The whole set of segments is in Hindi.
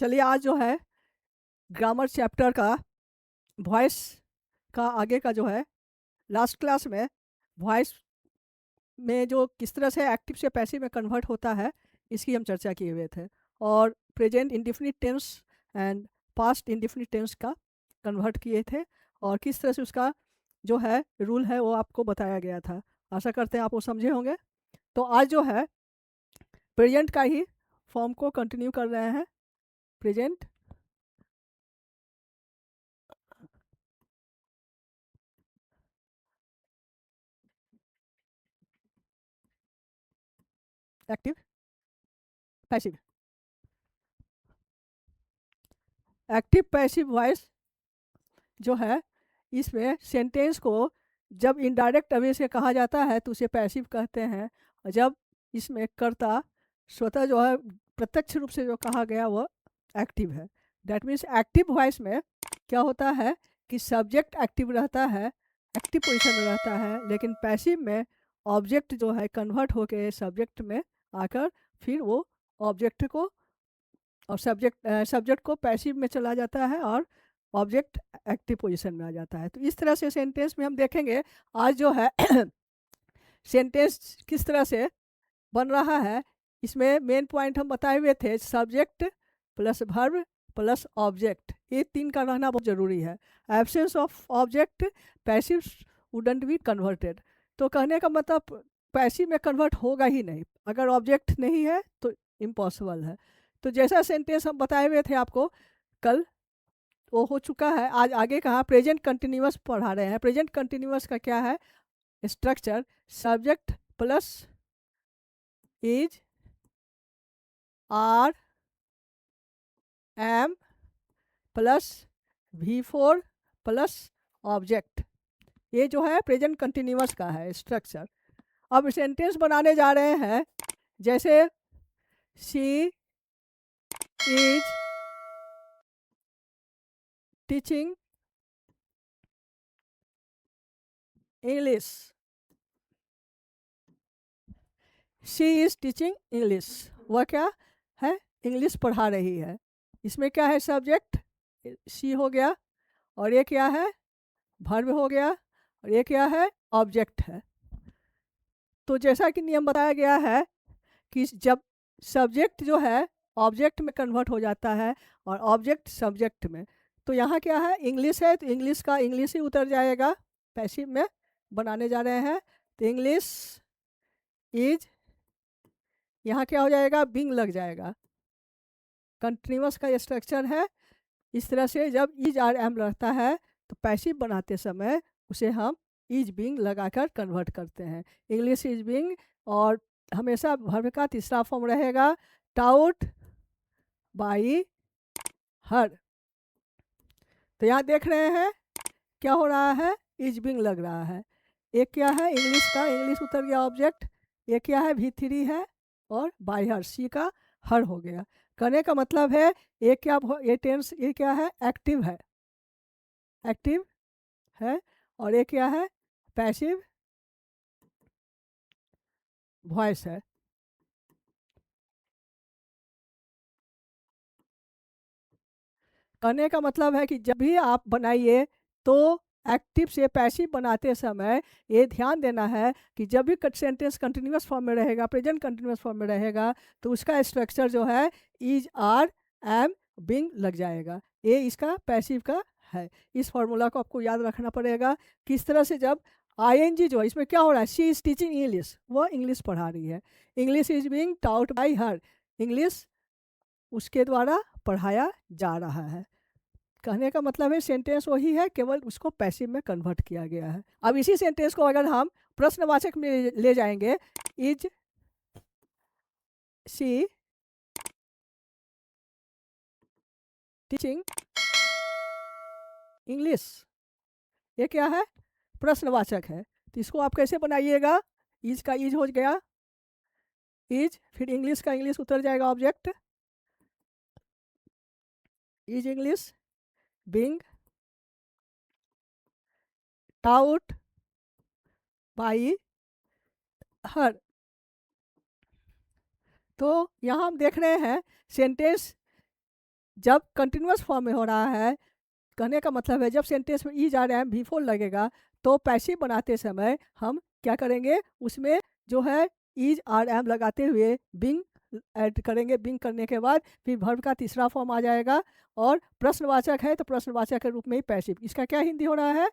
चलिए आज जो है ग्रामर चैप्टर का वॉइस का आगे का जो है लास्ट क्लास में वॉइस में जो किस तरह से एक्टिव से पैसिव में कन्वर्ट होता है इसकी हम चर्चा किए हुए थे और present indefinite tense and past indefinite tense का कन्वर्ट किए थे और किस तरह से उसका जो है रूल है वो आपको बताया गया था। आशा करते हैं आप वो समझे होंगे। तो आज जो है प्रेजेंट का ही फॉर्म को कंटिन्यू कर रहे हैं। Present active passive active passive voice जो है इसमें सेंटेंस को जब इनडायरेक्ट वे से कहा जाता है तो उसे पैसिव कहते हैं और जब इसमें कर्ता स्वतः जो है प्रत्यक्ष रूप से जो कहा गया वो एक्टिव है। दैट मीन्स एक्टिव वॉइस में क्या होता है कि सब्जेक्ट एक्टिव रहता है, एक्टिव पोजीशन में रहता है, लेकिन पैसिव में ऑब्जेक्ट जो है कन्वर्ट होके सब्जेक्ट में आकर फिर वो ऑब्जेक्ट को और सब्जेक्ट को पैसिव में चला जाता है और ऑब्जेक्ट एक्टिव पोजीशन में आ जाता है। तो इस तरह से सेंटेंस में हम देखेंगे आज जो है सेंटेंस किस तरह से बन रहा है। इसमें मेन पॉइंट हम बताए हुए थे subject plus verb plus object, ये तीन का रहना बहुत ज़रूरी है। Absence of object passive wouldn't be converted. तो कहने का मतलब पैसिव में कन्वर्ट होगा ही नहीं, अगर ऑब्जेक्ट नहीं है तो इम्पॉसिबल है। तो जैसा सेंटेंस हम बताए हुए थे आपको कल वो हो चुका है। आज आगे कहाँ प्रेजेंट कंटिन्यूअस पढ़ा रहे हैं। प्रेजेंट कंटिन्यूअस का क्या है structure, subject plus is are am plus V4 plus object, ये जो है प्रेजेंट कंटिन्यूअस का है स्ट्रक्चर। अब सेंटेंस बनाने जा रहे हैं जैसे she is teaching English, she is teaching English, वह क्या है इंग्लिश पढ़ा रही है। इसमें क्या है सब्जेक्ट शी हो गया और ये क्या है वर्ब हो गया और ये क्या है ऑब्जेक्ट है। तो जैसा कि नियम बताया गया है कि जब सब्जेक्ट जो है ऑब्जेक्ट में कन्वर्ट हो जाता है और ऑब्जेक्ट सब्जेक्ट में, तो यहाँ क्या है इंग्लिश है तो इंग्लिश का इंग्लिश ही उतर जाएगा, पैसिव में बनाने जा रहे हैं। तो इंग्लिश इज यहाँ क्या हो जाएगा बिंग लग जाएगा। कंटिन्यूअस का स्ट्रक्चर है। इस तरह से जब इज आर एम रहता है तो पैसिव बनाते समय उसे हम इज बिंग लगाकर कन्वर्ट करते हैं। इंग्लिश इज बिंग और हमेशा वर्ब का तीसरा फॉर्म रहेगा टाउट बाई हर। तो यहाँ देख रहे हैं क्या हो रहा है इज बिंग लग रहा है। एक क्या है इंग्लिश का इंग्लिश उतर गया ऑब्जेक्ट, एक क्या है V3 है और बाई हर सी का हर हो गया। कहने का मतलब है ये क्या ये टेंस ये क्या है एक्टिव है, एक्टिव है और ये क्या है पैसिव वॉइस है। कहने का मतलब है कि जब भी आप बनाइए तो एक्टिव से पैसिव बनाते समय ये ध्यान देना है कि जब भी सेंटेंस कंटिन्यूअस फॉर्म में रहेगा प्रेजेंट कंटिन्यूअस फॉर्म में रहेगा तो उसका स्ट्रक्चर जो है इज आर एम बिंग लग जाएगा, ये इसका पैसिव का है। इस फॉर्मूला को आपको याद रखना पड़ेगा। किस तरह से जब आईएनजी जो है इसमें क्या हो रहा है शी इज टीचिंग इंग्लिश, वो इंग्लिश पढ़ा रही है, English is being taught by her, English उसके द्वारा पढ़ाया जा रहा है। कहने का मतलब है सेंटेंस वही है, केवल उसको पैसिव में कन्वर्ट किया गया है। अब इसी सेंटेंस को अगर हम प्रश्नवाचक में ले जाएंगे इज शी टीचिंग इंग्लिश, ये क्या है प्रश्नवाचक है। तो इसको आप कैसे बनाइएगा इज का इज हो गया इज, फिर इंग्लिश का इंग्लिश उतर जाएगा object is English being taught by her. तो यहाँ हम देख रहे हैं सेंटेंस जब कंटिन्यूअस फॉर्म में हो रहा है, कहने का मतलब है जब सेंटेंस में इज आर एम भी फोर लगेगा तो पैसिव बनाते समय हम क्या करेंगे, उसमें जो है इज आर एम लगाते हुए बिंग ऐड करेंगे। बिंग करने के बाद फिर वर्ब का तीसरा फॉर्म आ जाएगा और प्रश्नवाचक है तो प्रश्नवाचक के रूप में ही पैसिव। इसका क्या हिंदी हो रहा है,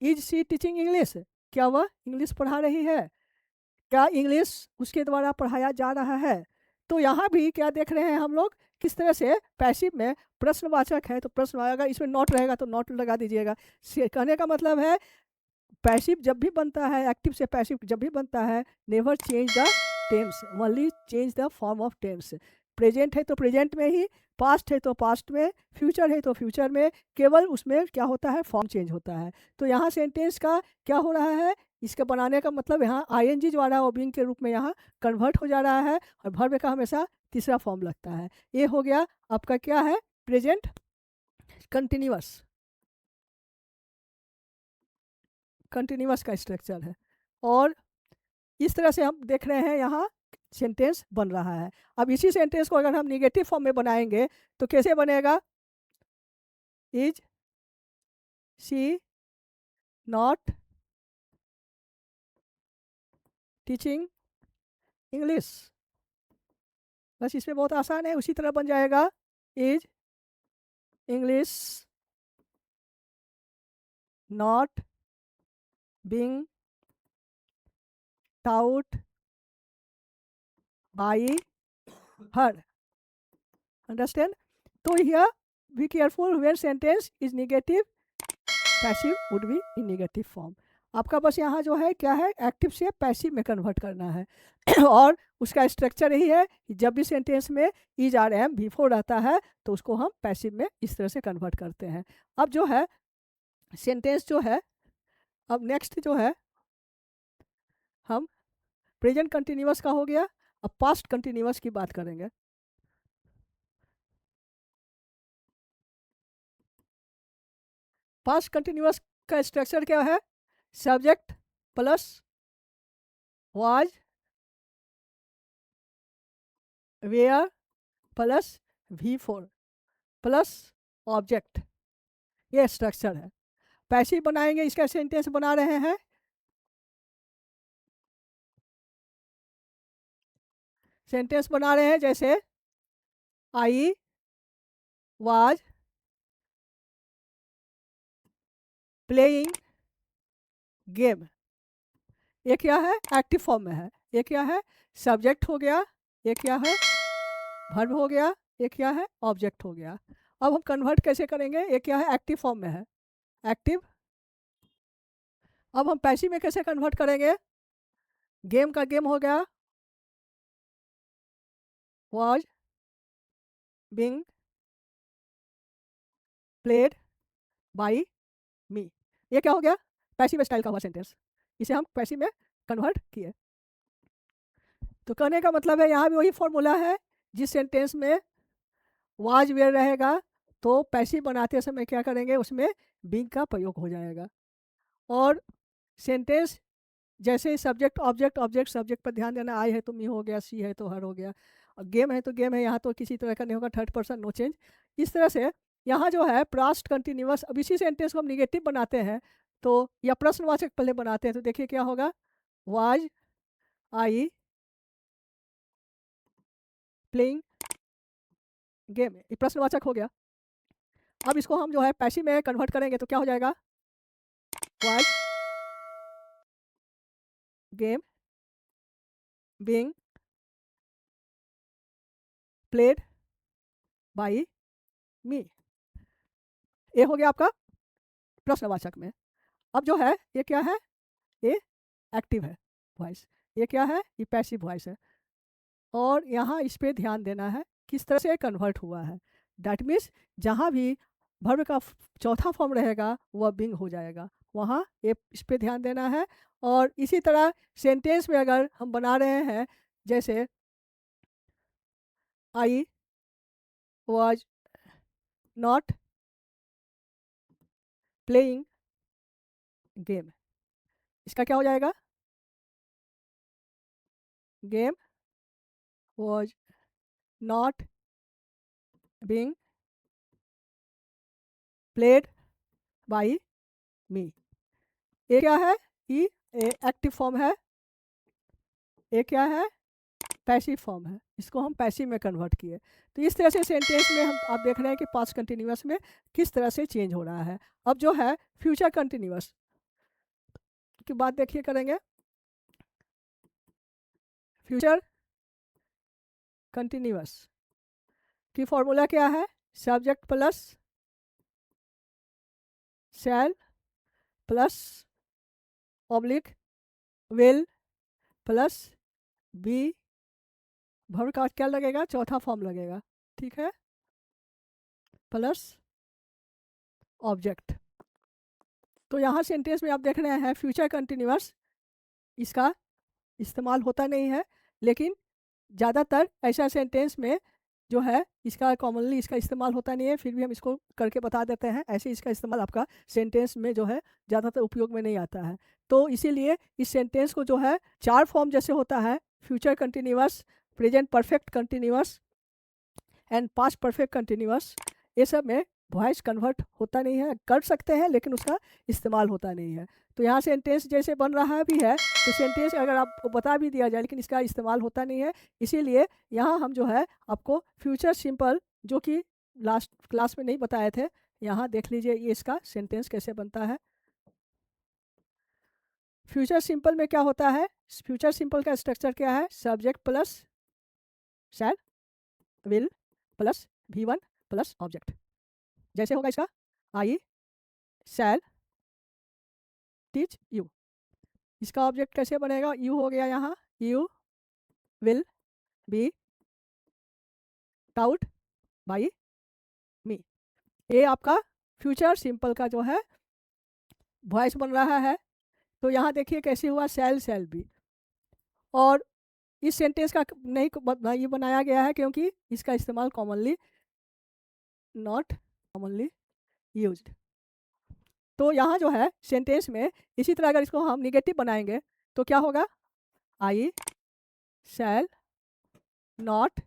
इज सी टीचिंग इंग्लिश, क्या वह इंग्लिश पढ़ा रही है, क्या इंग्लिश उसके द्वारा पढ़ाया जा रहा है। तो यहाँ भी क्या देख रहे हैं हम लोग, किस तरह से पैसिव में प्रश्नवाचक है तो प्रश्नवाचक, इसमें नॉट रहेगा तो नॉट लगा दीजिएगा। कहने का मतलब है पैसिव जब भी बनता है, एक्टिव से पैसिव जब भी बनता है, never change the tense, only change the form of tense. Present है तो प्रेजेंट में ही, पास्ट है तो पास्ट में, फ्यूचर है तो फ्यूचर में, केवल उसमें क्या होता है, फॉर्म चेंज होता है। तो यहाँ सेंटेंस का क्या हो रहा है, इसके बनाने का मतलब यहाँ आईएनजी जो आ रहा है वो बीइंग के रूप में यहाँ कन्वर्ट हो जा रहा है और वर्ब का हमेशा तीसरा फॉर्म लगता है। ये हो गया आपका क्या है, प्रेजेंट कंटिन्यूअस, कंटिन्यूअस का स्ट्रक्चर है। और इस तरह से हम देख रहे हैं यहाँ सेंटेंस बन रहा है। अब इसी सेंटेंस को अगर हम निगेटिव फॉर्म में बनाएंगे तो कैसे बनेगा, is she not teaching English, बस इसमें बहुत आसान है, उसी तरह बन जाएगा, is English not being taught by her, understand। तो here be careful when sentence is negative, passive would be in negative form। आपका बस यहाँ जो है क्या है, एक्टिव से पैसिव में कन्वर्ट करना है और उसका स्ट्रक्चर यही है कि जब भी सेंटेंस में इज आर एम बिफोर रहता है तो उसको हम पैसिव में इस तरह से कन्वर्ट करते हैं। अब जो है सेंटेंस जो है, अब नेक्स्ट जो है हम प्रेजेंट कंटिन्यूअस का हो गया, अब पास्ट कंटिन्यूअस की बात करेंगे। पास्ट कंटिन्यूअस का स्ट्रक्चर क्या है, subject plus was were plus V four plus object, ये स्ट्रक्चर है। पैसिव बनाएंगे, इसका सेंटेंस बना रहे हैं, सेंटेंस बना रहे हैं जैसे आई वाज प्लेइंग गेम, ये क्या है, एक्टिव फॉर्म में है। ये क्या है, सब्जेक्ट हो गया, ये क्या है, वर्ब हो गया, ये क्या है, ऑब्जेक्ट हो गया। अब हम कन्वर्ट कैसे करेंगे, ये क्या है, एक्टिव फॉर्म में है, एक्टिव। अब हम पैसिव में कैसे कन्वर्ट करेंगे, गेम का गेम हो गया, was being played by me, ये क्या हो गया, पैसिव स्टाइल का हुआ सेंटेंस, इसे हम पैसिव में कन्वर्ट किए। तो कहने का मतलब है यहाँ भी वही फॉर्मूला है, जिस सेंटेंस में वाज वेयर रहेगा तो पैसिव बनाते समय क्या करेंगे, उसमें बीइंग का प्रयोग हो जाएगा। और सेंटेंस जैसे सब्जेक्ट ऑब्जेक्ट, ऑब्जेक्ट सब्जेक्ट पर ध्यान देना, आई है तो मी हो गया, सी है तो हर हो गया, और गेम है तो गेम है, यहाँ तो किसी तरह का नहीं होगा, थर्ड पर्सन नो चेंज। इस तरह से यहाँ जो है पास्ट कंटिन्यूअस, अब इसी सेंटेंस को हम निगेटिव बनाते हैं तो, या प्रश्नवाचक पहले बनाते हैं तो देखिए क्या होगा, वाज आई प्लेइंग गेम, ये प्रश्नवाचक हो गया। अब इसको हम जो है पैसिव में कन्वर्ट करेंगे तो क्या हो जाएगा, was game being played by me, ये हो गया आपका प्रश्नवाचक में। अब जो है ये क्या है, ये एक्टिव है वॉइस, ये क्या है, ये पैसिव वॉइस है। और यहाँ इस पे ध्यान देना है किस तरह से कन्वर्ट हुआ है, दैट मीन्स जहाँ भी वर्ब का चौथा फॉर्म रहेगा वह बिंग हो जाएगा, वहाँ ये इस पे ध्यान देना है। और इसी तरह सेंटेंस में अगर हम बना रहे हैं जैसे I was not playing game, इसका क्या हो जाएगा, game was not being played by me. ये क्या है? ई एक्टिव फॉर्म है, ये क्या है? पैसिव फॉर्म है। इसको हम पैसिव में कन्वर्ट किए। तो इस तरह से सेंटेंस में हम आप देख रहे हैं कि पास्ट कंटिन्यूअस में किस तरह से चेंज हो रहा है। अब जो है फ्यूचर कंटिन्यूअस की बात देखिए करेंगे। फ्यूचर कंटिन्यूअस की फॉर्मूला क्या है? Subject plus shall plus oblique will plus be, verb का क्या लगेगा? चौथा फॉर्म लगेगा, ठीक है, प्लस ऑब्जेक्ट। तो यहाँ सेंटेंस में आप देख रहे हैं फ्यूचर कंटिन्यूअस, इसका इस्तेमाल होता नहीं है, लेकिन ज़्यादातर ऐसा सेंटेंस में जो है इसका कॉमनली इसका इस्तेमाल होता नहीं है, फिर भी हम इसको करके बता देते हैं। ऐसे इसका इस्तेमाल आपका सेंटेंस में जो है ज़्यादातर उपयोग में नहीं आता है। तो इसीलिए इस सेंटेंस को जो है 4 फॉर्म जैसे होता है, future continuous, present perfect continuous and past perfect continuous, ये सब में वॉइस कन्वर्ट होता नहीं है। कर सकते हैं लेकिन उसका इस्तेमाल होता नहीं है। तो यहाँ सेंटेंस जैसे बन रहा भी है, तो सेंटेंस अगर आपको बता भी दिया जाए लेकिन इसका इस्तेमाल होता नहीं है। इसीलिए यहाँ हम जो है आपको फ्यूचर सिंपल, जो कि लास्ट क्लास में नहीं बताए थे, यहाँ देख लीजिए ये इसका सेंटेंस कैसे बनता है। फ्यूचर सिंपल में क्या होता है? फ्यूचर सिंपल का स्ट्रक्चर क्या है? Subject plus shall will plus V1 plus object. जैसे होगा इसका, आई शैल टीच यू। इसका ऑब्जेक्ट कैसे बनेगा? यू हो गया यहाँ, you will be taught by me. ये आपका फ्यूचर सिंपल का जो है वॉइस बन रहा है। तो यहाँ देखिए कैसे हुआ, शैल शैल बी। और इस सेंटेंस का नहीं ये बनाया गया है क्योंकि इसका इस्तेमाल कॉमनली नॉट कॉमनली यूज्ड। तो यहाँ जो है सेंटेंस में इसी तरह अगर इसको हम निगेटिव बनाएंगे तो क्या होगा? I shall not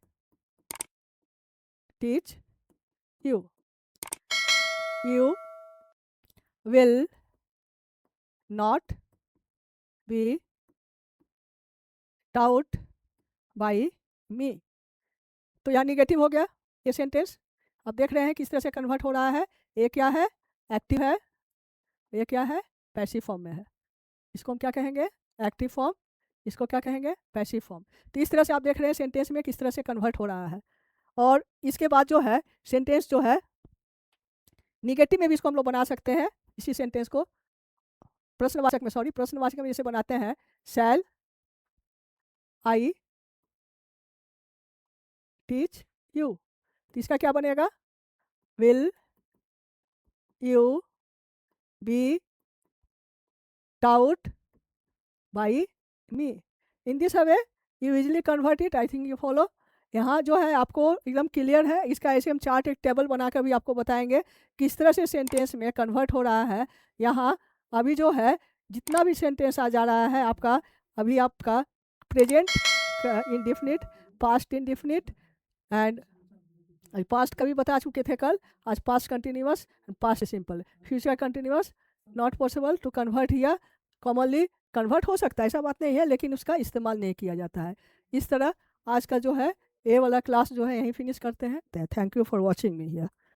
teach you, you will not be taught by me. तो यहाँ निगेटिव हो गया ये सेंटेंस। अब देख रहे हैं किस तरह से कन्वर्ट हो रहा है। ये क्या है? एक्टिव है, ये क्या है? पैसिव फॉर्म में है। इसको हम क्या कहेंगे? Active form. इसको क्या कहेंगे? Passive form. तो इस तरह से आप देख रहे हैं सेंटेंस में किस तरह से कन्वर्ट हो रहा है। और इसके बाद जो है सेंटेंस जो है निगेटिव में भी इसको हम लोग बना सकते हैं। इसी सेंटेंस को प्रश्नवाचक में, सॉरी, प्रश्नवाचक में जैसे बनाते हैं, शैल आई टीच यू। तो इसका क्या बनेगा? Will you be taught by me. In this way you easily convert it. I think you follow. यहाँ जो है आपको एकदम क्लियर है। इसका ऐसे हम चार्ट, एक टेबल बनाकर भी आपको बताएंगे किस तरह से सेंटेंस में कन्वर्ट हो रहा है। यहाँ अभी जो है जितना भी सेंटेंस आ जा रहा है आपका, अभी आपका present indefinite, past indefinite and past का भी बता चुके थे कल। आज past continuous, past simple, future continuous not possible to convert here. Commonly convert हो सकता है, ऐसा बात नहीं है, लेकिन उसका इस्तेमाल नहीं किया जाता है। इस तरह आज का जो है ए वाला क्लास जो है यहीं फिनिश करते हैं। Thank you for watching me here.